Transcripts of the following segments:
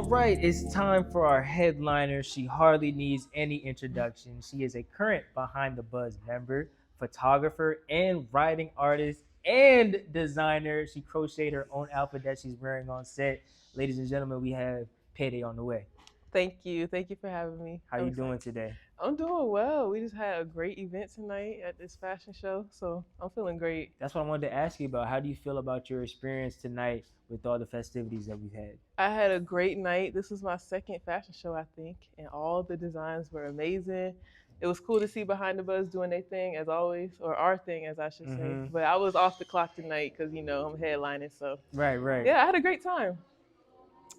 right, it's time for our headliner. She hardly needs any introduction. She is a current Behind the Buzz member, photographer, and writing artist and designer. She crocheted her own outfit that she's wearing on set. Ladies and gentlemen, we have Payday on the way. Thank you. Thank you for having me. How I'm you doing excited. today? I'm doing well. We just had a great event tonight at this fashion show, so I'm feeling great. That's what I wanted to ask you about. How do you feel about your experience tonight with all the festivities that we've had? I had a great night. This was my second fashion show, I think, and all the designs were amazing. It was cool to see Behind the Buzz doing their thing as always, or our thing as I should say. Mm-hmm. But I was off the clock tonight because I'm headlining. So Right, right. yeah, I had a great time.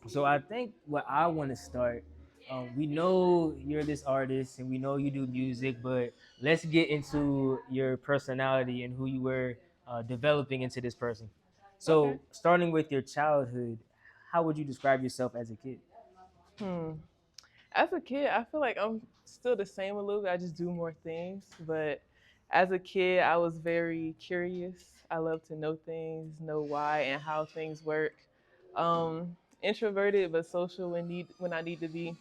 So I think what I want to start, we know you're this artist and we know you do music, but let's get into your personality and who you were developing into this person. Okay. So starting with your childhood, how would you describe yourself as a kid? Hmm. As a kid, I feel like I'm still the same a little bit. I just do more things. But as a kid, I was very curious. I love to know things, know why and how things work. Introverted but social when I need to be,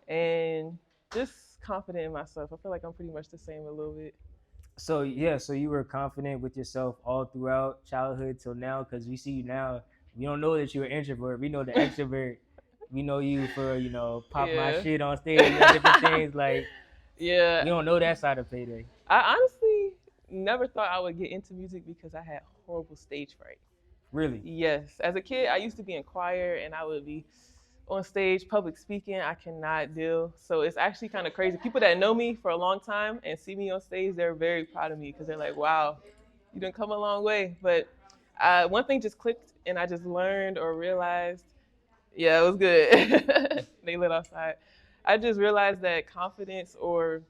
and just confident in myself. I feel like I'm pretty much the same a little bit. So yeah, so you were confident with yourself all throughout childhood till now, because we see you now. We don't know that you're an introvert. We know the extrovert. We know you for pop my Yeah. shit on stage and different things. Like Yeah. we don't know that side of Payday. I honestly never thought I would get into music because I had horrible stage fright. Really. Yes. As a kid, I used to be in choir and I would be on stage, public speaking. I cannot deal. So it's actually kind of crazy. People that know me for a long time and see me on stage, they're very proud of me because they're like, wow, you done come a long way. But one thing just clicked and I just learned or realized, yeah, it was good. They lit outside. I just realized that confidence or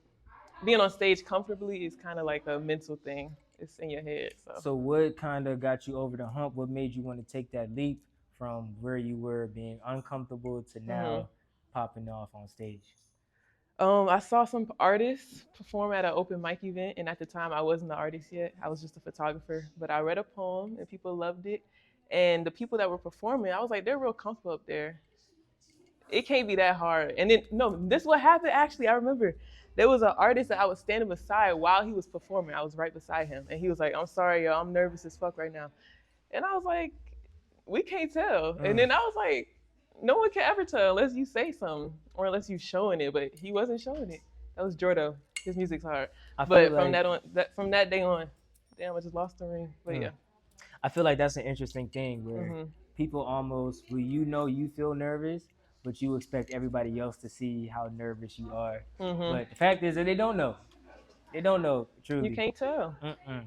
being on stage comfortably is kind of like a mental thing. It's in your head. So So what kind of got you over the hump? What made you want to take that leap from where you were being uncomfortable to hmm now popping off on stage? I saw some artists perform at an open mic event, and at the time I wasn't the artist yet. I was just a photographer. But I read a poem, and people loved it. And the people that were performing, I was like, they're real comfortable up there. It can't be that hard. And then no, this what happened actually. I remember there was an artist that I was standing beside while he was performing. I was right beside him, and he was like, "I'm sorry, yo, I'm nervous as fuck right now." And I was like, "We can't tell." And Mm. then I was like, "No one can ever tell unless you say something or unless you showing it." But he wasn't showing it. That was Jordo. His music's hard. I feel But like from that day on, damn, I just lost the ring. But mm, yeah. I feel like that's an interesting thing where Mhm. people almost, well, you feel nervous, but you expect everybody else to see how nervous you are. Mhm. But the fact is that they don't know. They don't know You truly. can't tell. Mm-mm.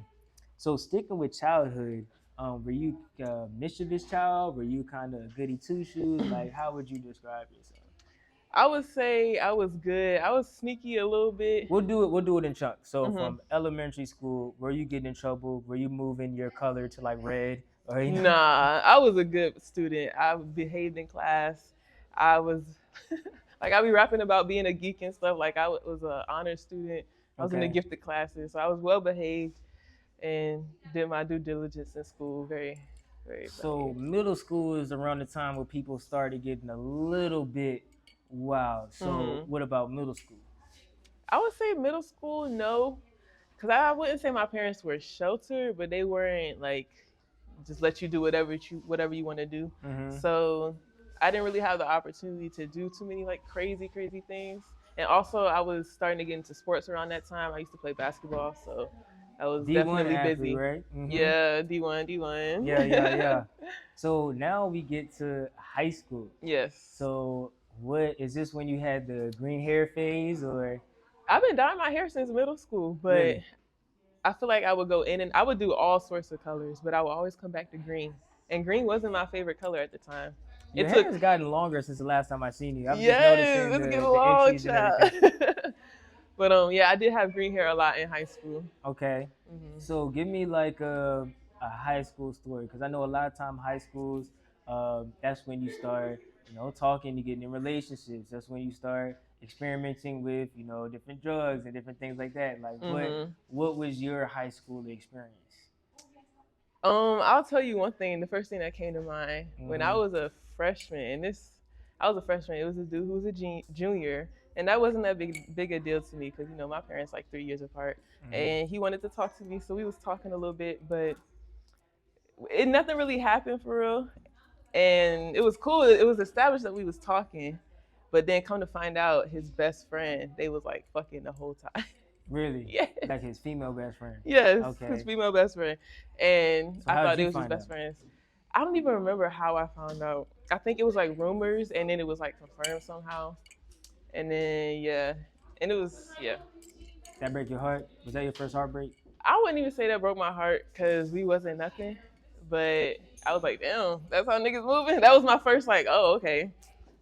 So sticking with childhood, were you a mischievous child? Were you kind of goody two shoes? Like, how would you describe yourself? I would say I was good. I was sneaky a little bit. We'll do it. We'll do it in chunks. So Mhm. from elementary school, were you getting in trouble? Were you moving your color to like red, or you know? Nah, I was a good student. I behaved in class. I was like I be rapping about being a geek and stuff. Like was an honor student. I was in the Okay. gifted classes, so I was well behaved and did my due diligence in school. Very, very So behaved. middle school is around the time where people started getting a little bit wild. So Hmm. what about middle school? I would say middle school, no, because I wouldn't say my parents were sheltered, but they weren't like just let you do whatever you want to do. Mm-hmm. So I didn't really have the opportunity to do too many like crazy things. And also I was starting to get into sports around that time. I used to play basketball, so I was D1 definitely athlete, busy. right? Mm-hmm. Yeah, D1, D1. Yeah, yeah, yeah. So now we get to high school. Yes. So what is this when you had the green hair phase or I've been dyeing my hair since middle school, but really? I feel like I would go in and I would do all sorts of colors, but I would always come back to green. And green wasn't my favorite color at the time. Your It hair took has gotten longer since the last time I seen you. I'm just yes, noticing it's getting the long, inches and child. everything. But yeah, I did have green hair a lot in high school. Okay. Hmm. So give me like a high school story because I know a lot of time high schools, that's when you start, talking, you get in relationships. That's when you start experimenting with, different drugs and different things like that. Like Hmm. what was your high school experience? I'll tell you one thing. The first thing that came to mind when I Mm-hmm. was a freshman, and this I was a freshman. It was this dude who was a junior, and that wasn't that big a deal to me because my parents like 3 years apart, and he wanted to talk to me, so we was talking a little bit, but nothing really happened for real, and it was cool. It was established that we was talking, but then come to find out, his best friend, they was like fucking the whole time. Really? Yeah. Like his female best friend? Yes, Okay. his female best friend, and So I how did thought they you was his find best out? friends. I don't even remember how I found out. I think it was like rumors, and then it was like confirmed somehow, and then and it was That break your heart? Was that your first heartbreak? I wouldn't even say that broke my heart because we wasn't nothing, but I was like, damn, that's how niggas moving. That was my first like, oh okay.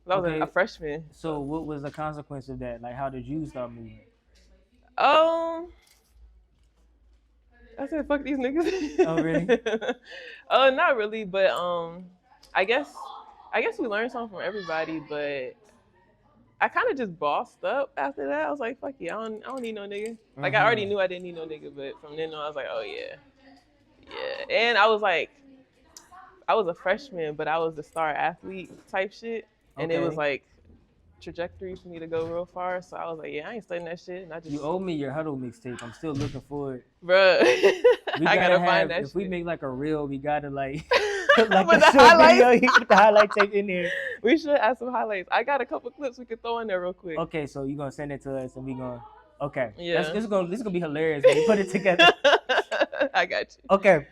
I was Okay. a freshman. So what was the consequence of that? Like, how did you start moving? I said, fuck these niggas. Oh, really? Not really, but I guess we learned something from everybody, but I kind of just bossed up after that. I was like, fuck yeah, I don't need no nigga. Like, I already knew I didn't need no nigga, but from then on, I was like, oh yeah. And I was like, I was a freshman, but I was the star athlete type shit, and it was like trajectory for me to go real far. So I was like, yeah, I ain't studying that shit. And I just You owe me your huddle mixtape. I'm still looking for it. Bruh. I gotta find that if shit. we make like a reel, we gotta like put like the a short highlights. video, put the highlight tape in there. We should add some highlights. I got a couple clips we could throw in there real quick. Okay, so you gonna send it to us and we gonna Yeah. This is gonna be hilarious when you put it together. I got you. Okay.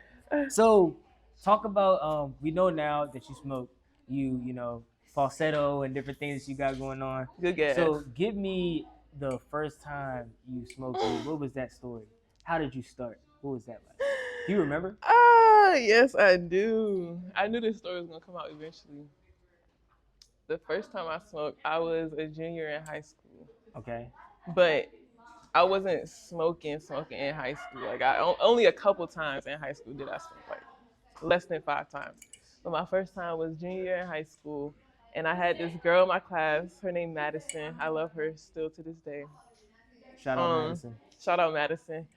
So talk about we know now that you smoke, you know, falsetto and different things that you got going on. Good guess. So give me the first time you smoked weed. What was that story? How did you start? What was that like? Do you remember? Yes, I do. I knew this story was gonna come out eventually. The first time I smoked, I was a junior in high school. Okay. But I wasn't smoking in high school. Like only a couple times in high school did I smoke, like less than 5 times. But my first time was junior year in high school, and I had this girl in my class. Her name Madison. I love her still to this day. Shout out Madison. Shout out Madison.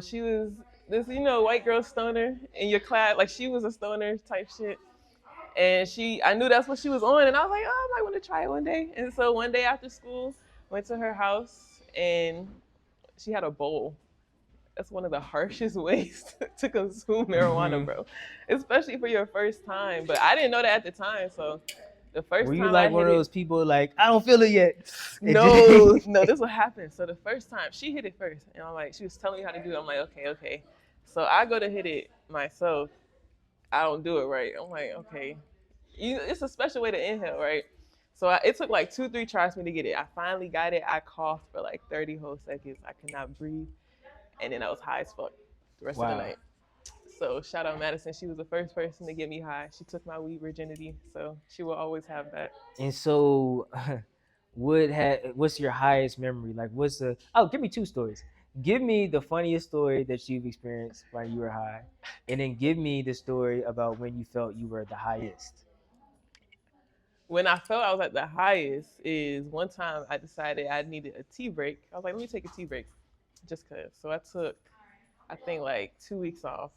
She was this, white girl stoner in your class. Like, she was a stoner type shit. And I knew that's what she was on. And I was like, oh, I might want to try it one day. And so one day after school, went to her house, and she had a bowl. That's one of the harshest ways to consume marijuana, bro. Especially for your first time. But I didn't know that at the time, so the first time were you like one of those people like, I don't feel it yet? No, this what happened. So the first time, she hit it first. And I'm like, she was telling me how to do it. I'm like, okay. So I go to hit it myself. I don't do it right. I'm like, okay. It's a special way to inhale, right? So it took like 2-3 tries for me to get it. I finally got it. I coughed for like 30 whole seconds. I could not breathe. And then I was high as fuck the rest of the night. So shout out Madison. She was the first person to get me high. She took my weed virginity. So she will always have that. And so what's your highest memory? Like, give me 2 stories. Give me the funniest story that you've experienced while you were high. And then give me the story about when you felt you were the highest. When I felt I was at the highest is one time I decided I needed a tea break. I was like, let me take a tea break just because. So I took, I think, like 2 weeks off,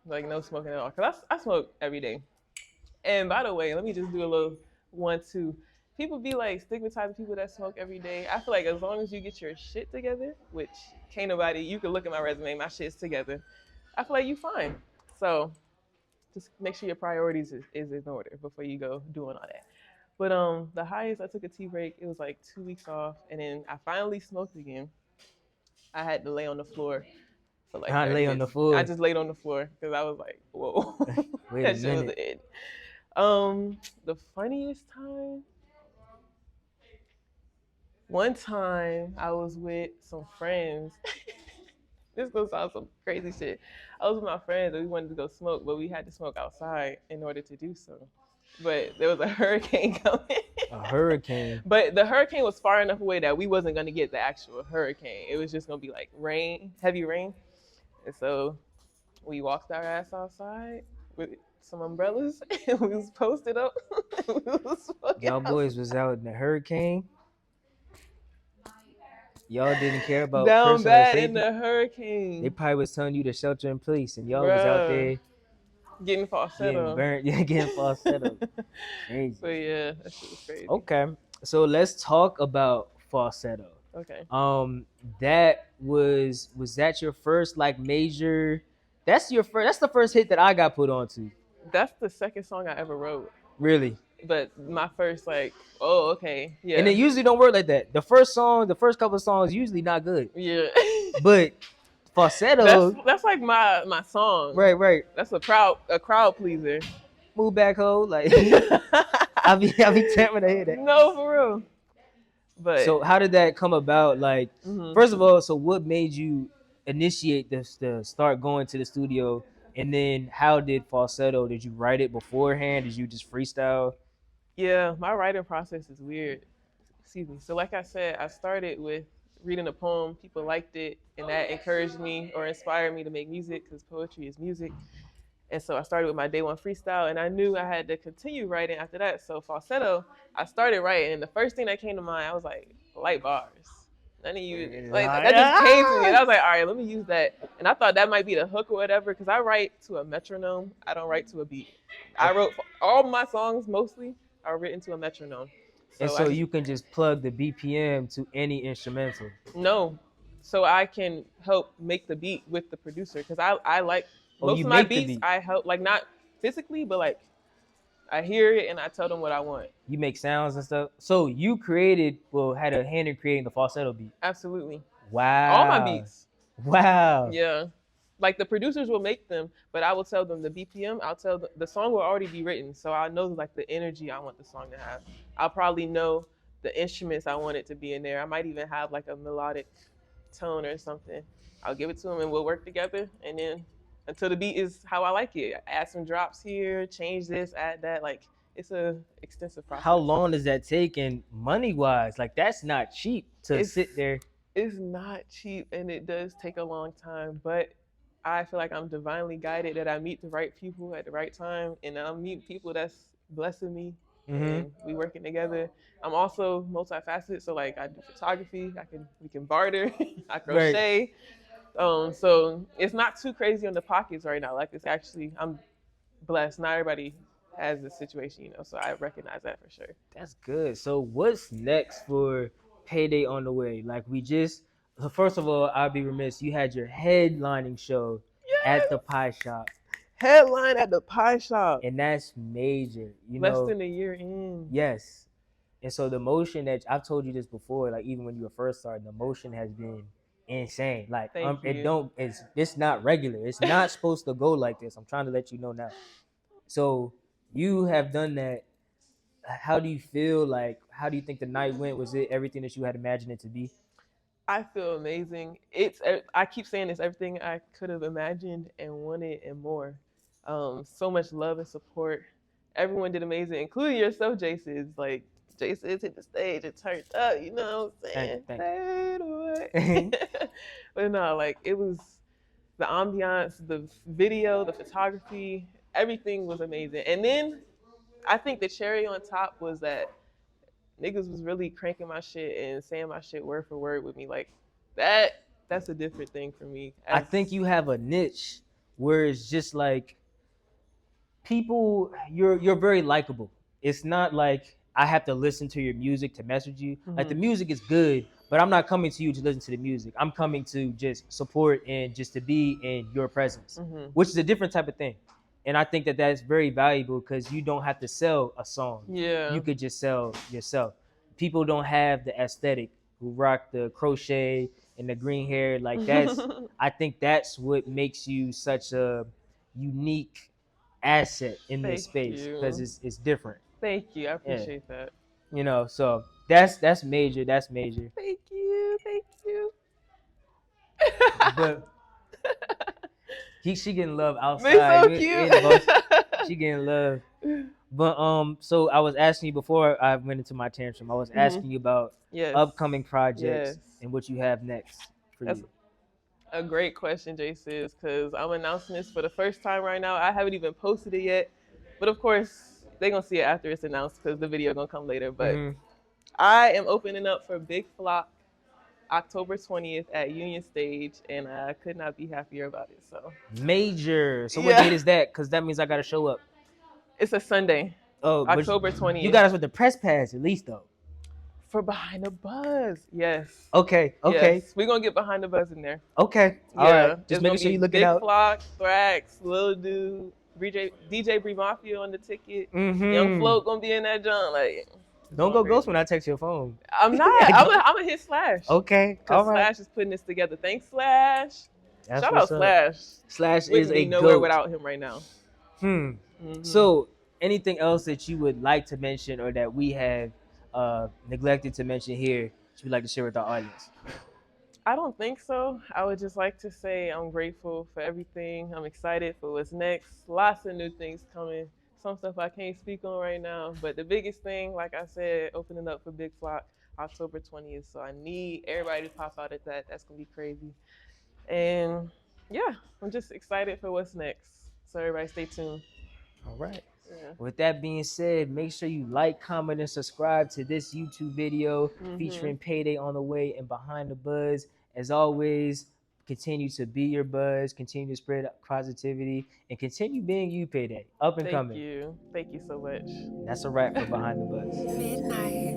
like no smoking at all. Because I smoke every day. And by the way, let me just do a little 1-2. People be like stigmatizing people that smoke every day. I feel like as long as you get your shit together, which can't nobody, you can look at my resume, my shit's together. I feel like you fine. So just make sure your priorities is in order before you go doing all that. But the highest, I took a tea break. It was like 2 weeks off, and then I finally smoked again. I had to lay on the floor for like 30 minutes. On the floor. I just laid on the floor because I was like, whoa. Wait that a shit minute. was it. The funniest time. One time I was with some friends. This is gonna sound some crazy shit. I was with my friends and we wanted to go smoke, but we had to smoke outside in order to do so. But there was a hurricane coming. A hurricane? But the hurricane was far enough away that we wasn't gonna get the actual hurricane. It was just gonna be like rain, heavy rain. And so we walked our ass outside with some umbrellas and we was posted up. Y'all boys was out in the hurricane? Y'all didn't care about down personal bad safety? In the hurricane. They probably was telling you to shelter in place, and y'all was out there. Getting getting falsetto. burnt, yeah, getting falsetto. Crazy. But yeah, that shit was crazy. Okay, so let's talk about falsetto. Okay. That was that your first like major? That's your first. That's the first hit that I got put onto. That's the second song I ever wrote. Really. But my first like, oh, okay. Yeah. And it usually don't work like that. The first song, the first couple of songs, usually not good. Yeah. But falsetto, that's like my song. right. That's a crowd pleaser. Move back, ho. Like I be tempted to hear that. No, for real. But So how did that come about? Like, first of all, so what made you initiate this to start going to the studio? And then how did falsetto? Did you write it beforehand? Did you just freestyle? yeah, my writing process is weird. Excuse me. So like I said, I started with reading a poem. People liked it, and that encouraged me or inspired me to make music because poetry is music. And so I started with my day one freestyle, and I knew I had to continue writing after that. So falsetto, I started writing, and the first thing that came to mind, I was like, light bars. None of you, like that just came to me, and I was like, all right, let me use that. And I thought that might be the hook or whatever, because I write to a metronome. I don't write to a beat. I wrote all my songs mostly are written to a metronome. And so you can just plug the BPM to any instrumental. No, so I can help make the beat with the producer because I like most you of my make the beats. beat. I help like not physically, but like I hear it and I tell them what I want. You make sounds and stuff. So you had a hand in creating the falsetto beat. Absolutely. Wow. All my beats. Wow. Yeah. Like the producers will make them, but I will tell them the BPM. I'll tell the song will already be written, so I know like the energy I want the song to have. I'll probably know the instruments I want it to be in there. I might even have like a melodic tone or something. I'll give it to them and we'll work together, and then until the beat is how I like it. Add some drops here, change this, add that. Like it's a extensive process. How long does that take? And money wise, like that's not cheap to sit there. It's not cheap, and it does take a long time, but I feel like I'm divinely guided that I meet the right people at the right time, and I meet people that's blessing me, and we working together. I'm also multifaceted, so like I do photography, we can barter, I crochet. Right. So it's not too crazy on the pockets right now. Like it's actually I'm blessed. Not everybody has this situation, so I recognize that for sure. That's good. So what's next for Payday on the Way? Like first of all, I'd be remiss. You had your headlining show at the Pie Shop. Headline at the Pie Shop. And that's major. Less than a year in. Yes. And so the motion that I've told you this before, like even when you were first starting, the motion has been insane. Like it's not regular. It's not supposed to go like this. I'm trying to let you know now. So you have done that. How do you feel? Like, how do you think the night went? Was it everything that you had imagined it to be? I feel amazing. I keep saying it's everything I could have imagined and wanted and more. So much love and support. Everyone did amazing, including yourself, Jason. Like Jason hit the stage and turned up. You know what I'm saying? Fade away. But no, like it was the ambiance, the video, the photography, everything was amazing. And then I think the cherry on top was that niggas was really cranking my shit and saying my shit word for word with me. Like that's a different thing for me. I think you have a niche where it's just like people, you're very likable. It's not like I have to listen to your music to message you. Like the music is good, but I'm not coming to you to listen to the music. I'm coming to just support and just to be in your presence, which is a different type of thing. And I think that that's very valuable because you don't have to sell a song. Yeah. You could just sell yourself. People don't have the aesthetic who rock the crochet and the green hair. Like that's, I think that's what makes you such a unique asset in this space because it's different. Thank you. I appreciate that. So that's major. That's major. Thank you. But she getting love outside. So cute. She getting love. But so I was asking you before I went into my tantrum. I was asking you about upcoming projects and what you have next for you. A great question, Jason, because I'm announcing this for the first time right now. I haven't even posted it yet, but of course they're gonna see it after it's announced because the video gonna come later. But I am opening up for Big Flock October 20th at Union Stage, and I could not be happier about it. So Major. So what yeah, date is that? Because that means I gotta show up. it's a Sunday, Oh, but October you 20th. got us with the press pass at least though. For Behind the Buzz. Yes. Okay, okay, Yes. We're gonna get Behind the Buzz in there. okay. All right. Yeah. Just It's making gonna sure be you're looking Big out. Flock, Thrax, Lil Dude, DJ Bree Mafia on the ticket. Young Mm-hmm. Float gonna be in that joint. Like, it's Don't going go ghost crazy. when I text your phone. I'm not. I'm gonna hit Slash. Okay. All Cause right. Slash is putting this together. Thanks, Slash. That's Shout what's out up. Slash. Slash is Wouldn't a be nowhere goat. without him right now. Mm-hmm. So, anything else that you would like to mention or that we have neglected to mention here, that you'd like to share with our audience? I don't think so. I would just like to say I'm grateful for everything. I'm excited for what's next. Lots of new things coming. Some stuff I can't speak on right now. But the biggest thing, like I said, opening up for Big Flock October 20th. So I need everybody to pop out at that. That's going to be crazy. And yeah, I'm just excited for what's next. So everybody stay tuned. All right. Yeah. With that being said, make sure you like, comment, and subscribe to this YouTube video featuring Payday on the way and Behind the Buzz. As always, continue to be your buzz, continue to spread positivity, and continue being you, Payday. Up and coming. Thank you. Thank you so much. And that's a wrap for Behind the Buzz. Midnight.